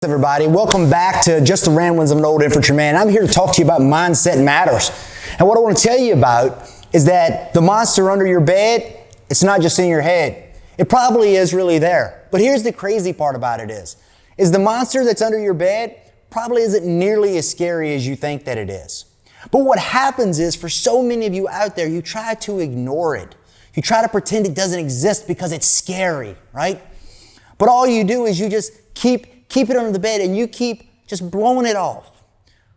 Everybody, welcome back to Just the Ramblings of an Old Infantry Man. I'm here to talk to you about mindset matters. And what I want to tell you about is that the monster under your bed, it's not just in your head. It probably is really there. But here's the crazy part about it is the monster that's under your bed probably isn't nearly as scary as you think that it is. But what happens is, for so many of you out there, you try to ignore it. You try to pretend it doesn't exist because it's scary, right? But all you do is you just keep it under the bed and you keep just blowing it off.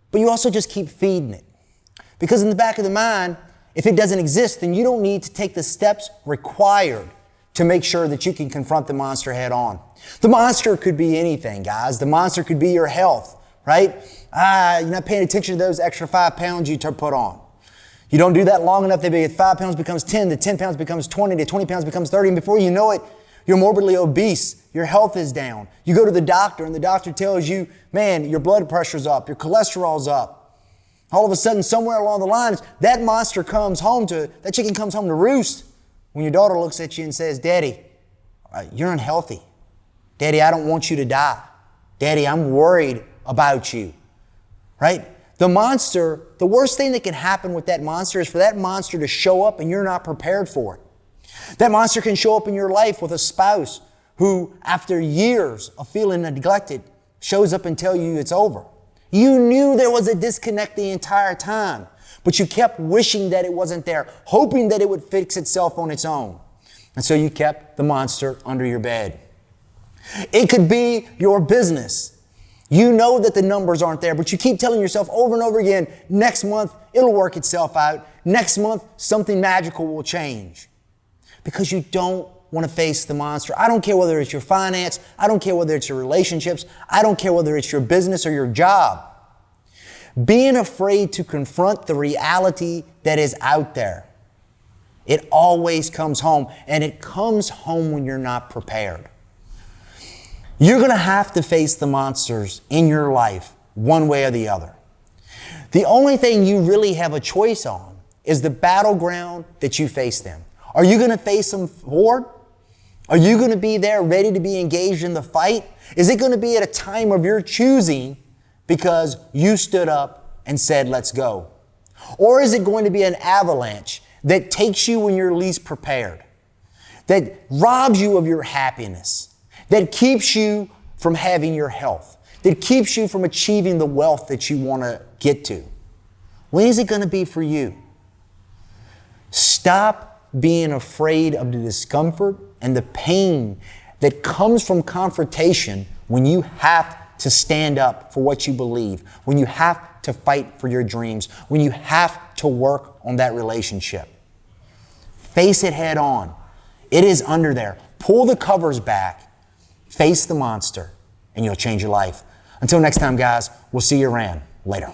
But you also just keep feeding it. Because in the back of the mind, if it doesn't exist, then you don't need to take the steps required to make sure that you can confront the monster head on. The monster could be anything, guys. The monster could be your health, right? You're not paying attention to those extra 5 pounds you put on. You don't do that long enough, that 5 pounds becomes 10, the 10 pounds becomes 20, the 20 pounds becomes 30, and before you know it, you're morbidly obese. Your health is down. You go to the doctor and the doctor tells you, man, your blood pressure's up, your cholesterol's up. All of a sudden, somewhere along the lines, that monster that chicken comes home to roost when your daughter looks at you and says, Daddy, you're unhealthy. Daddy, I don't want you to die. Daddy, I'm worried about you. Right? The monster, the worst thing that can happen with that monster is for that monster to show up and you're not prepared for it. That monster can show up in your life with a spouse who, after years of feeling neglected, shows up and tells you it's over. You knew there was a disconnect the entire time, but you kept wishing that it wasn't there, hoping that it would fix itself on its own. And so you kept the monster under your bed. It could be your business. You know that the numbers aren't there, but you keep telling yourself over and over again, next month it'll work itself out. Next month something magical will change. Because you don't want to face the monster. I don't care whether it's your finance. I don't care whether it's your relationships. I don't care whether it's your business or your job. Being afraid to confront the reality that is out there, it always comes home, and it comes home when you're not prepared. You're going to have to face the monsters in your life one way or the other. The only thing you really have a choice on is the battleground that you face them. Are you going to face them forward? Are you going to be there ready to be engaged in the fight? Is it going to be at a time of your choosing because you stood up and said, let's go? Or is it going to be an avalanche that takes you when you're least prepared, that robs you of your happiness, that keeps you from having your health, that keeps you from achieving the wealth that you want to get to? When is it going to be for you? Stop being afraid of the discomfort and the pain that comes from confrontation when you have to stand up for what you believe, when you have to fight for your dreams, when you have to work on that relationship. Face it head on. It is under there. Pull the covers back, face the monster, and you'll change your life. Until next time, guys, we'll see you around. Later.